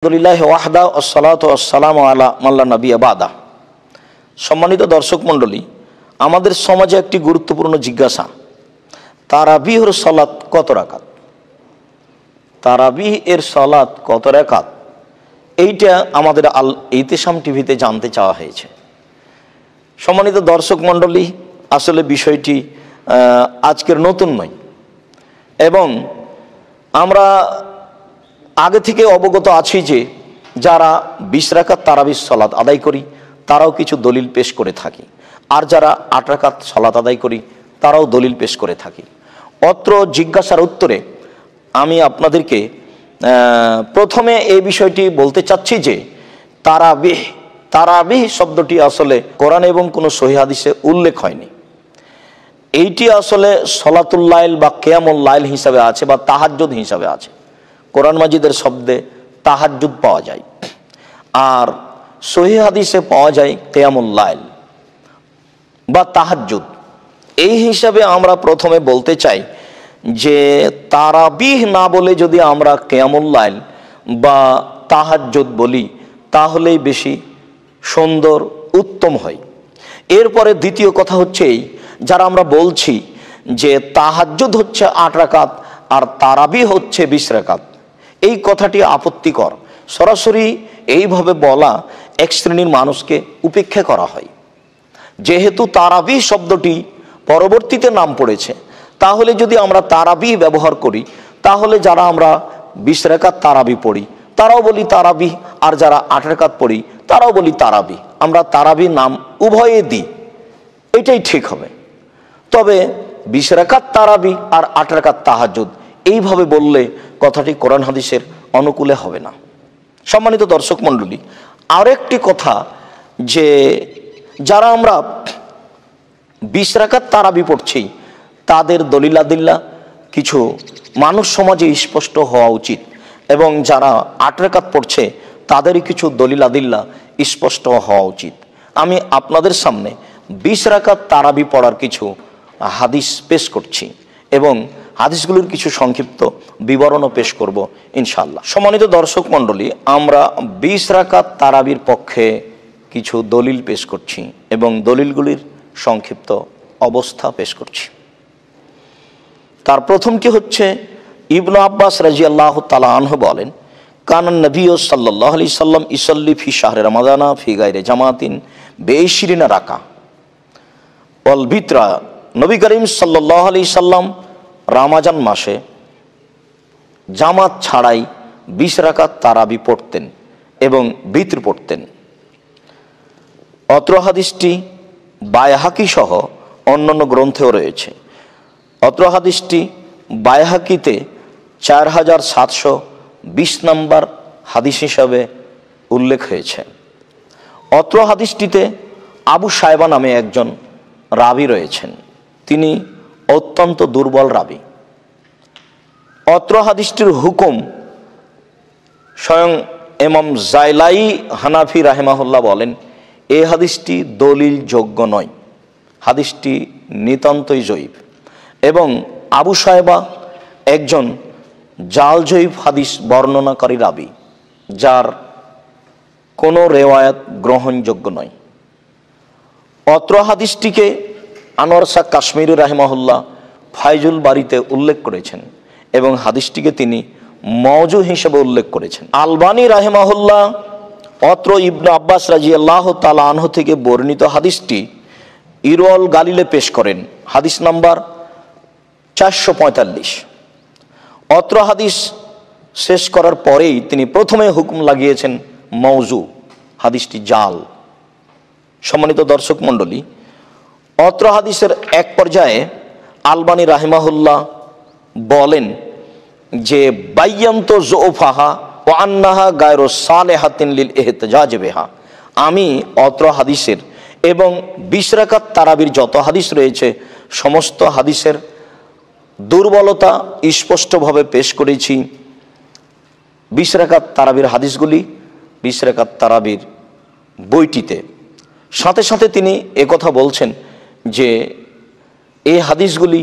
আলহামদুলিল্লাহ ওয়াহদা ওয়াসসালাতু ওয়াসসালামু আলা মান লা নাবিয়্যা বাদা। সম্মানিত দর্শক মণ্ডলী, আমাদের সমাজে একটি গুরুত্বপূর্ণ জিজ্ঞাসা, তারাবিহর সালাত কত রাকাত? তারাবিহ এর সালাত কত রাকাত? এইটা আমাদের আল ইতিসাম টিভিতে জানতে চাওয়া হয়েছে। সম্মানিত দর্শক মণ্ডলী, আসলে বিষয়টি আজকের নতুন নয় এবং আমরা আগে থেকে অবগত আছি যে যারা 20 রাকাত তারাবির সালাত আদায় করি তারাও কিছু দলিল পেশ করে থাকি, আর যারা 8 রাকাত সালাত আদায় করি তারাও দলিল পেশ করে থাকি। অত্র জিজ্ঞাসার উত্তরে আমি আপনাদেরকে প্রথমে এই বিষয়টি বলতে চাচ্ছি যে তারাবিহ শব্দটি আসলে কোরআন এবং কোনো সহিহ হাদিসে উল্লেখ হয়নি। এইটি আসলে সলাতুল লাইল বা কিয়ামুল লাইল হিসাবে আছে বা তাহাজ্জুদ হিসাবে আছে। কোরআন মাজিদের শব্দে তাহাজ্জুদ পাওয়া যায়, আর সহিহ হাদিসে পাওয়া যায় কিয়ামুল লাইল বা তাহাজ্জুদ। এই হিসাবে আমরা প্রথমে বলতে চাই যে তারাবিহ না বলে যদি আমরা কিয়ামুল লাইল বা তাহাজ্জুদ বলি তাহলেই বেশি সুন্দর উত্তম হয়। এরপরে দ্বিতীয় কথা হচ্ছে এই, যারা আমরা বলছি যে তাহাজ্জুদ হচ্ছে 8 রাকাত আর তারাবিহ হচ্ছে 20 রাকাত, এই কথাটি আপত্তিকর। সরাসরি এইভাবে বলা এক শ্রেণীর মানুষকে উপেক্ষা করা হয়। যেহেতু তারাবিহ শব্দটি পরবর্তীতে নাম পড়েছে, তাহলে যদি আমরা তারাবিহ ব্যবহার করি তাহলে যারা আমরা 20 রাকাত তারাবি পড়ি তারাও বলি তারাবিহ, আর যারা 8 রাকাত পড়ি তারাও বলি তারাবিহ। আমরা তারাবি নাম উভয়ে দিই, এটাই ঠিক হবে। তবে 20 রাকাত তারাবি আর 8 রাকাত তাহাজ্জুদ এইভাবে বললে কথাটি কোরআন হাদিসের অনুকূলে হবে না। সম্মানিত দর্শক মণ্ডলী, আরেকটি কথা যে যারা আমরা 20 রাকাত তারাবি পড়ছি তাদের দলিলাদিল্লা কিছু মানুষ সমাজে স্পষ্ট হওয়া উচিত, এবং যারা 8 রাকাত পড়ছে তাদেরই কিছু দলিলাদিল্লা স্পষ্ট হওয়া উচিত। আমি আপনাদের সামনে 20 রাকাত তারাবি পড়ার কিছু হাদিস পেশ করছি এবং হাদিসগুলির কিছু সংক্ষিপ্ত বিবরণও পেশ করব ইনশাআল্লাহ। সম্মানিত দর্শক মণ্ডলী, আমরা 20 রাকাত তারাবির পক্ষে কিছু দলিল পেশ করছি এবং দলিলগুলির সংক্ষিপ্ত অবস্থা পেশ করছি। তার প্রথমটি হচ্ছে ইবনু আব্বাস রাদিয়াল্লাহু তাআলা আনহু বলেন, কানান নবী সাল্লাল্লাহু আলাইহি সাল্লাম ইসাল্লি ফি শাহরে রমাদানা ফি গায়রি জামাতিন বে20 রাকা ওয়াল বিতরা। নবী করিম সাল্লাল্লাহু আলাইহি সাল্লাম রমজান মাসে জামাত ছাড়াই 20 রাকাত তারাবি পড়তেন এবং বিতর পড়তেন। অত্র হাদিসটি বায়হাকি সহ অন্যান্য গ্রন্থেও রয়েছে। অত্র হাদিসটি বায়হাকিতে 4720 নম্বর হাদিস হিসাবে উল্লেখ হয়েছে। অত্র হাদিসটিতে আবু সায়বা নামে একজন রাবি রয়েছেন, তিনি অত্যন্ত দুর্বল রাবি। অত্র হাদিসটির হুকুম স্বয়ং ইমাম জাইলাই হানাফি রাহিমাহুল্লাহ বলেন, এই হাদিসটি দলিল যোগ্য নয়, হাদিসটি নিতান্তই জয়ীফ। এবং আবু সায়বা একজন জাল জয়ীফ হাদিস বর্ণনাকারী রাবি, যার কোনো রেওয়ায়াত গ্রহণযোগ্য নয়। অত্র হাদিসটিকে আনোয়ার শাহ কাশ্মীরি রাহিমাহুল্লাহ ফায়জুল বারিতে উল্লেখ করেছেন এবং হাদিসটিকে তিনি মওজু হিসেবে উল্লেখ করেছেন। আলবানী রাহিমাহুল্লাহ অত্র ইবনু আব্বাস রাদিয়াল্লাহু তাআলা আনহু থেকে বর্ণিত হাদিসটি ইরওয়াল গালিলে পেশ করেন, হাদিস নাম্বার 445। অত্র হাদিস শেষ করার পরেই তিনি প্রথমে হুকুম লাগিয়েছেন মওজু, হাদিসটি জাল। সম্মানিত দর্শক মণ্ডলী, অত্র হাদিসের এক পর্যায়ে আলবানী রাহিমাহুল্লাহ বলেন যে বাইয়ান্ত জোফাহা ওয়া আন্নাহা গায়রু সালেহাতিন লিল ইহতিজাজ বিহা। আমি অত্র হাদিসের এবং 20 রাকাত তারাবির যত হাদিস রয়েছে সমস্ত হাদিসের দুর্বলতা স্পষ্টভাবে পেশ করেছি। 20 রাকাত তারাবির হাদিসগুলি 20 রাকাত তারাবির বইটিতে। সাথে সাথে তিনি একথা বলছেন যে এই হাদিসগুলি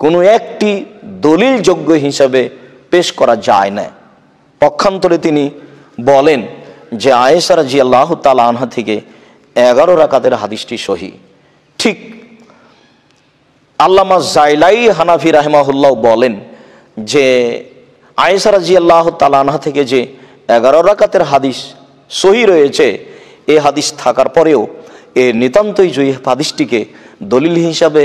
কোনো একটি দলিলযোগ্য হিসাবে পেশ করা যায় না। পক্ষান্তরে তিনি বলেন যে আয়েশা রাদিয়াল্লাহু তাআলা আনহা থেকে 11 রাকাতের হাদিসটি সহিহ। ঠিক আল্লামা জাইলাই হানাফি রাহিমাহুল্লাহ বলেন যে আয়েশা রাদিয়াল্লাহু তাআলা আনহা থেকে যে 11 রাকাতের হাদিস সহিহ রয়েছে, এই হাদিস থাকার পরেও এই নিতান্তই জয়ীফ হাদিসটিকে দলিল হিসাবে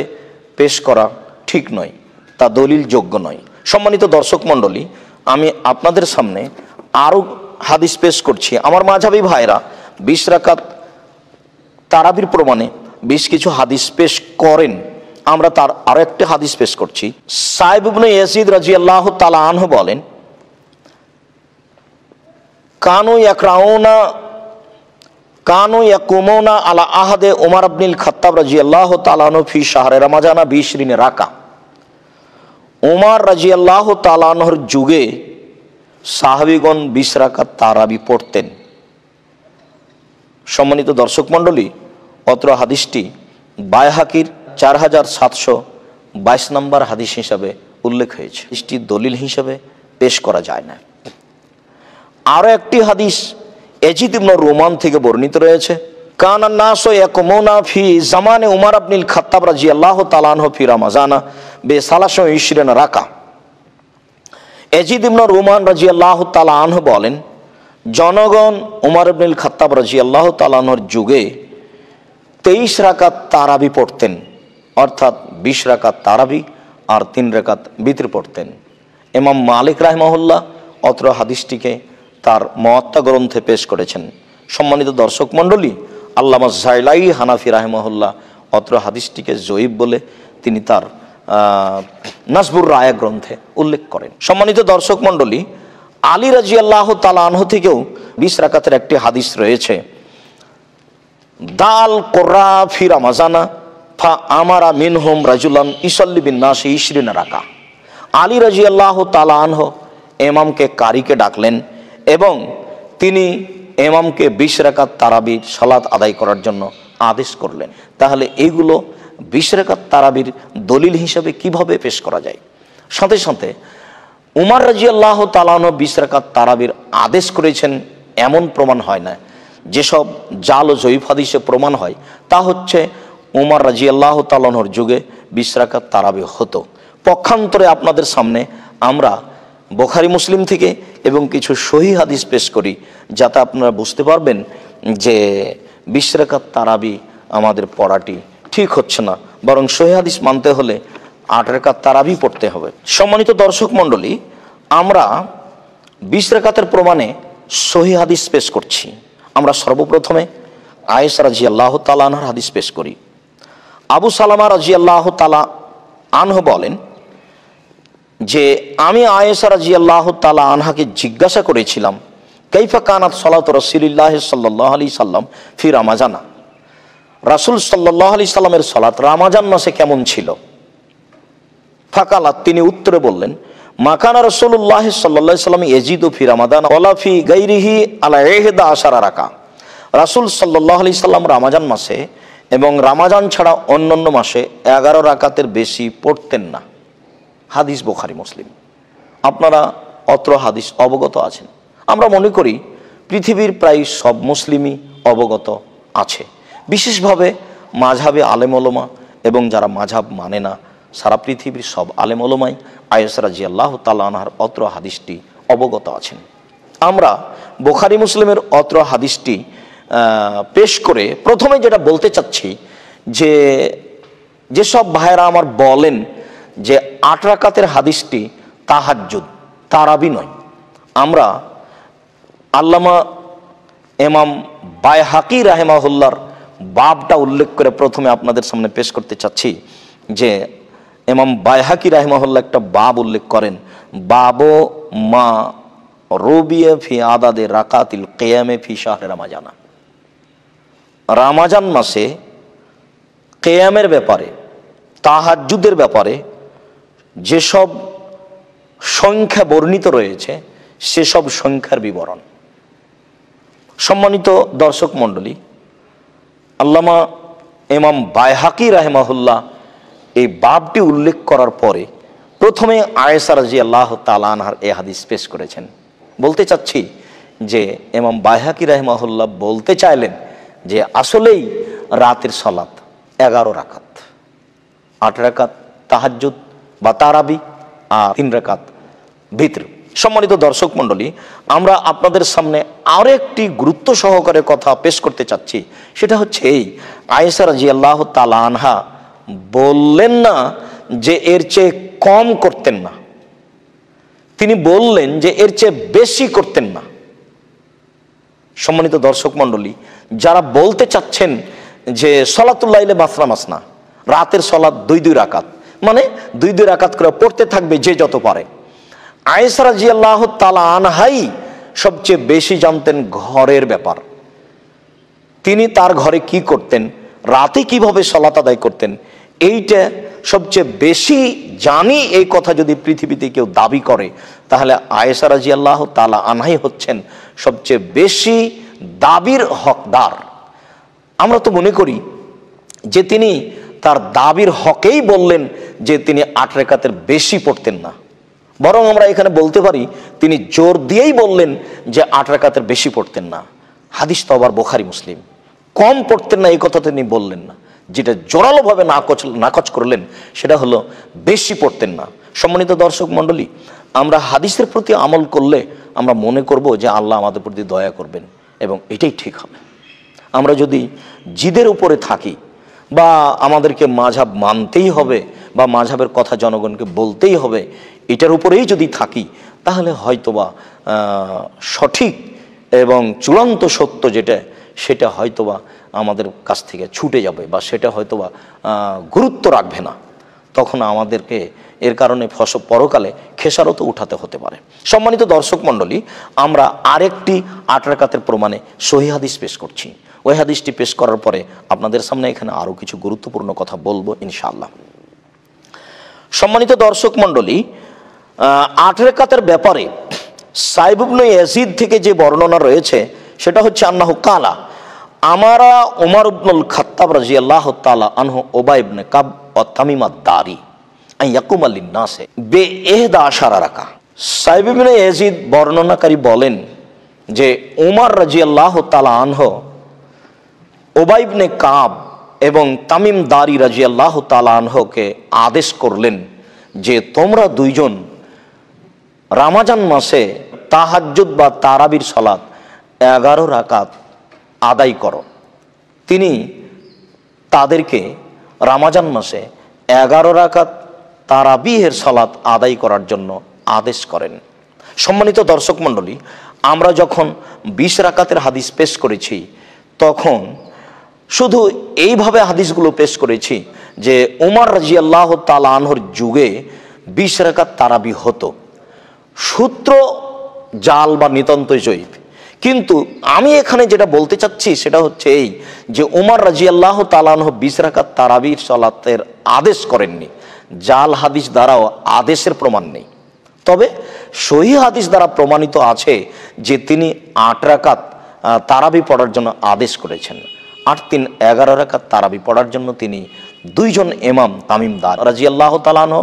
পেশ করা ঠিক নয়, তা দলিল যোগ্য নয়। সম্মানিত দর্শক মণ্ডলী, আমি আপনাদের সামনে আরও হাদিস পেশ করছি। আমার মাযহাবী ভাইরা 20 রাকাত তারাবির প্রমাণে বেশ কিছু হাদিস পেশ করেন। আমরা তার আরো একটা হাদিস পেশ করছি। সাইব ইবনে ইয়াজিদ রাদিয়াল্লাহু তাআলা আনহু বলেন, কানু ইয়াকুমুনা আলা আহাদে উমর ইবনুল খাত্তাব রাদিয়াল্লাহু তাআলা আনহু ফি শাহরে রমাজান 20 রাকা। উমর রাদিয়াল্লাহু তাআলা আনহুর যুগে সাহাবীগণ 20 রাকাত তারাবি পড়তেন। সম্মানিত দর্শক মণ্ডলী, অত্র হাদিসটি বাইহাকির 4722 নম্বর হাদিস হিসাবে উল্লেখ হয়েছে। হাদিসটি দলিল হিসাবে পেশ করা যায় না। আরো একটি হাদিস ইয়াজিদ ইবনে রুমান থেকে বর্ণিত রয়েছে, কানা নাসু ইয়াকুমুনা ফি জামানে উমর ইবনুল খাত্তাব রাদিয়াল্লাহু তাআলা আনহু ফি রমাজানা বে 23 রাকা। ইয়াজিদ ইবনে রুমান রাদিয়াল্লাহু তাআলা আনহু বলেন, জনগণ উমর ইবনুল খাত্তাব রাদিয়াল্লাহু তাআলা আনহুর যুগে 23 রাকাত তারাবি পড়তেন, অর্থাৎ 20 রাকাত তারাবি আর 3 রাকাত বিতর পড়তেন। ইমাম মালিক রাহিমাহুল্লাহ অত্র হাদিসটিকে তার মুওয়াত্তা গ্রন্থে পেশ করেছেন। সম্মানিত দর্শক মণ্ডলী, আল্লামা জাইলাই হানাফি রাহিমাহুল্লাহ অত্র হাদিসটিকে জয়ীফ বলে তিনি তার নাসবুর রায়া গ্রন্থে উল্লেখ করেন। সম্মানিত দর্শক মণ্ডলী, আলী রাদিয়াল্লাহু তাআলা আনহু থেকেও 20 রাকাতের একটি হাদিস রয়েছে, দাল কোরআ ফি রমাজানা ফা আমারা মিনহুম রাজুলান ইসাল্লি বিন নাসি 20 রাকা। আলী রাদিয়াল্লাহু তাআলা আনহু ইমামকে কারিকে ডাকলেন এবং তিনি ইমামকে 20 রাকাত তারাবির সালাত আদায় করার জন্য আদেশ করলেন। তাহলে এইগুলো 20 রাকাত তারাবির দলিল হিসাবে কিভাবে পেশ করা যায়? সাথে সাথে উমর রাদিয়াল্লাহু তাআলা আনহু 20 রাকাত তারাবির আদেশ করেছেন এমন প্রমাণ হয় না। যেসব জাল ও জয়ীফ হাদিসে প্রমাণ হয় তা হচ্ছে উমর রাদিয়াল্লাহু তাআলা আনহুর যুগে 20 রাকাত তারাবি হতো। পক্ষান্তরে আপনাদের সামনে আমরা বুখারী মুসলিম থেকে এবং কিছু সহিহ হাদিস পেশ করি, যাতে আপনারা বুঝতে পারবেন যে 20 রাকাত তারাবি আমাদের পড়াটি ঠিক হচ্ছে না, বরং সহিহ হাদিস মানতে হলে 8 রাকাত তারাবি পড়তে হবে। সম্মানিত দর্শক মণ্ডলী, আমরা 20 রাকাতের প্রমাণে সহিহ হাদিস পেশ করছি। আমরা সর্বপ্রথমে আয়েশা রাদিয়াল্লাহু তাআলা আনহার হাদিস পেশ করি। আবু সালামা রাদিয়াল্লাহু তাআলা আনহু বলেন যে আমি আয়েশা রাদিয়াল্লাহু তাআলা আনহাকে জিজ্ঞাসা করেছিলাম, কাইফা কানাত সালাতু রাসূলিল্লাহ সাল্লাল্লাহু আলাইহি সাল্লাম ফি রমাজানা, রাসূল সাল্লাল্লাহু আলাইহি সাল্লামের সালাত রমাজান মাসে কেমন ছিল? ফাকালাত, তিনি উত্তরে বললেন, মাকানা রাসূলুল্লাহ সাল্লাল্লাহু আলাইহি সাল্লাম ইয়াজিদু ফি রমাদান ওয়ালা ফি গায়রিহি আলা 11 রাকা। রাসূল সাল্লাল্লাহু আলাইহি সাল্লাম রমাজান মাসে এবং রমাজান ছাড়া অন্যান্য মাসে 11 রাকাতের বেশি পড়তেন না। হাদিস বুখারী মুসলিম। আপনারা অত্র হাদিস অবগত আছেন। আমরা মনে করি পৃথিবীর প্রায় সব মুসলিমই অবগত আছে, বিশেষভাবে মাযহাবে আলেম ওলামা এবং যারা মাযহাব মানে না, সারা পৃথিবীর সব আলেম ওলামাই আয়েশা রাদিয়াল্লাহু তাআলা আনহার অত্র হাদিসটি অবগত আছেন। আমরা বুখারী মুসলিমের অত্র হাদিসটি পেশ করে প্রথমে যেটা বলতে চাচ্ছি যে যেসব ভাইরা আমার বলেন যে 8 রাকাতের হাদিসটি তাহাজ্জুদ, তারাবি নয়, আমরা আল্লামা ইমাম বাইহাকি রাহিমাহুল্লাহর বাবটা উল্লেখ করে প্রথমে আপনাদের সামনে পেশ করতে চাচ্ছি যে ইমাম বাইহাকি রাহিমাহুল্লাহ একটা বাব উল্লেখ করেন, বাবো মা রুবিয়া ফি আদাদে রাকাতিল কিয়ামে ফি শাহরে রমাজানা। রমাজান মাসে কিয়ামের ব্যাপারে, তাহাজ্জুদের ব্যাপারে যেসব সংখ্যা বর্ণিত রয়েছে সেসব সংখ্যার বিবরণ। সম্মানিত দর্শক মণ্ডলী, আল্লামা ইমাম বাইহাকি রাহিমাহুল্লাহ এই বাবটি উল্লেখ করার পরে প্রথমে আয়েশা রাদিয়াল্লাহু তাআলা আনহার এই হাদিস পেশ করেছেন। বলতে চাচ্ছি যে ইমাম বাইহাকি রাহিমাহুল্লাহ বলতে চাইলেন যে আসলেই রাতের সালাত 11 রাকাত, 8 রাকাত তাহাজ্জুদ বা তারাবি আর 3 রাকাত ভিতর। সম্মানিত দর্শক মণ্ডলী, আমরা আপনাদের সামনে আরো একটি গুরুত্ব সহকারে কথা পেশ করতে চাচ্ছি। সেটা হচ্ছে এই, আয়েশা রাদিয়াল্লাহু তাআলা আনহা বললেন না যে এর চেয়ে কম করতেন না, তিনি বললেন যে এর চেয়ে বেশি করতেন না। সম্মানিত দর্শক মণ্ডলী, যারা বলতে চাচ্ছেন যে সলাতুল লাইলে মাসনা মাসনা, রাতের সলাত 2 রাকাত, মানে 2 রাকাত করে পড়তে থাকবে যে যত পারে, আয়েশা রাদিয়াল্লাহু তাআলা আনহাই সবচেয়ে বেশি জানতেন ঘরের ব্যাপার। তিনি তার ঘরে কি করতেন, রাতে কিভাবে সালাত আদায় করতেন, এইটা সবচেয়ে বেশি জানি। এই কথা যদি পৃথিবীতে কেউ দাবি করে তাহলে আয়েশা রাদিয়াল্লাহু তাআলা আনহাই হচ্ছেন সবচেয়ে বেশি দাবির হকদার। আমরা তো মনে করি যে তিনি তার দাবির হকেই বললেন যে তিনি 8 রাকাতের বেশি পড়তেন না, বরং আমরা এখানে বলতে পারি তিনি জোর দিয়েই বললেন যে 8 রাকাতের বেশি পড়তেন না। হাদিস তো আবার বুখারী মুসলিম। কম পড়তেন না এই কথা তিনি বললেন না, যেটা জোরালোভাবে নাকচ করলেন সেটা হলো বেশি পড়তেন না। সম্মানিত দর্শক মণ্ডলী, আমরা হাদিসের প্রতি আমল করলে আমরা মনে করব যে আল্লাহ আমাদের প্রতি দয়া করবেন এবং এটাই ঠিক হবে। আমরা যদি জিদের উপরে থাকি বা আমাদেরকে মাযহাব মানতেই হবে বা মাযহাবের কথা জনগণকে বলতেই হবে, এটার উপরেই যদি থাকি তাহলে হয়তোবা সঠিক এবং চূড়ান্ত সত্য যেটা, সেটা হয়তোবা আমাদের কাছ থেকে ছুটে যাবে বা সেটা হয়তোবা গুরুত্ব রাখবে না। তখন আমাদেরকে এর কারণে পরকালে খেসারত উঠাতে হতে পারে। সম্মানিত দর্শক মণ্ডলী, আমরা আরেকটি 8 রাকাতের প্রমাণে সহিহ হাদিস পেশ করছি। ওই হাদিসটি পেশ করার পরে আপনাদের সামনে এখানে আরো কিছু গুরুত্বপূর্ণ কথা বলবো ইনশাআল্লাহ। সম্মানিত দর্শক মণ্ডলী, 8 রাকাতের ব্যাপারে সাইব ইবনে ইয়াজিদ থেকে যে বর্ণনা রয়েছে সেটা হচ্ছে আন্নাহু কালা আমারা ওমর ইবনুল খাত্তাব রাদিয়াল্লাহু তাআলা আনহু উবাই ইবনে কাব ওয়া তামিম আদ-দারি আন ইয়াকুমা লিন-নাসে বে-11 রাকা। সাইব ইবনে ইয়াজিদ বর্ণনাকারী বলেন যে ওমর রাদিয়াল্লাহু তাআলা আনহু উবাই ইবনে কাব এবং তামিম দারি রাদিয়াল্লাহু তাআলা আনহুকে আদেশ করলেন যে তোমরা দুইজন রমজান মাসে তাহাজ্জুদ বা তারাবির সালাত 11 রাকাত আদায় করো। তিনি তাদেরকে রমজান মাসে 11 রাকাত তারাবিহের সালাত আদায় করার জন্য আদেশ করেন। সম্মানিত দর্শক মণ্ডলী, আমরা যখন 20 রাকাতের হাদিস পেশ করেছি তখন শুধু এইভাবে হাদিসগুলো পেশ করেছি যে ওমর রাদিয়াল্লাহু তাআলা আনহুর যুগে 20 রাকাত তারাবি হতো। সূত্র জাল বা নিতান্তই জয়ীফ, কিন্তু আমি এখানে যেটা বলতে চাচ্ছি সেটা হচ্ছে এই যে ওমর রাদিয়াল্লাহু তাআলা আনহু 20 রাকাত তারাবির সালাতের আদেশ করেননি। জাল হাদিস দ্বারাও আদেশের প্রমাণ নেই, তবে সহিহ হাদিস দ্বারা প্রমাণিত আছে যে তিনি 8 রাকাত তারাবি পড়ার জন্য আদেশ করেছেন। 8-3 11 রাকাত তারাবি পড়ার জন্য তিনি দুইজন ইমাম তামিম দার রাদিয়াল্লাহু তাআলা আনহু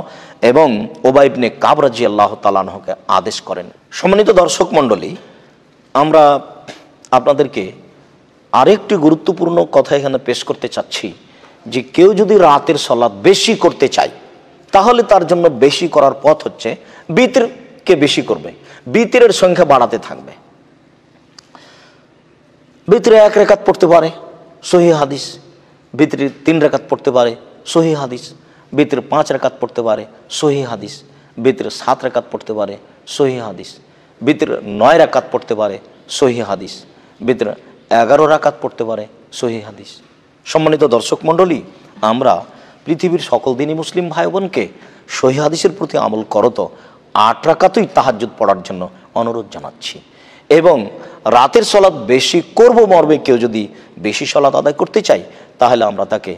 এবং উবাই ইবনে কাব রাদিয়াল্লাহু তাআলা আনহুকে আদেশ করেন। সম্মানিত দর্শক মণ্ডলী, আমরা আপনাদেরকে আরেকটি গুরুত্বপূর্ণ কথা এখানে পেশ করতে চাচ্ছি যে কেউ যদি রাতের সালাত বেশি করতে চায় তাহলে তার জন্য বেশি করার পথ হচ্ছে বিতরকে বেশি করবে, বিতরের সংখ্যা বাড়াতে থাকবে। বিতরে 1 রাকাত পড়তে পারে, সহিহ হাদিস। বিতরে 3 রাকাত পড়তে পারে, সহিহ হাদিস। বিতরে 5 রাকাত পড়তে পারে, সহিহ হাদিস। বিতরে 7 রাকাত পড়তে পারে, সহিহ হাদিস। বিতরে 9 রাকাত পড়তে পারে, সহিহ হাদিস। বিতরে 11 রাকাত পড়তে পারে, সহিহ হাদিস। সম্মানিত দর্শক মণ্ডলী, আমরা পৃথিবীর সকল দিনী মুসলিম ভাই বোনকে সহিহ হাদিসের প্রতি আমল করত 8 রাকাতই তাহাজ্জুদ পড়ার জন্য অনুরোধ জানাচ্ছি। এবং রাতের সালাত বেশি করব মর্মে কেউ যদি বেশি সালাত আদায় করতে চাই তাহলে আমরা তাকে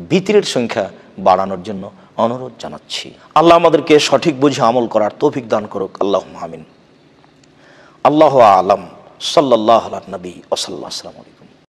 বিতরের সংখ্যা বাড়ানোর জন্য অনুরোধ জানাচ্ছি। আল্লাহ আমাদেরকে সঠিক বুঝে আমল করার তৌফিক দান করুক। আল্লাহুম্মা আমিন। আল্লাহু আ'লাম। সাল্লাল্লাহু আলা নবী ওয়া সাল্লাল্লাহু আলাইহি ওয়া সাল্লাম।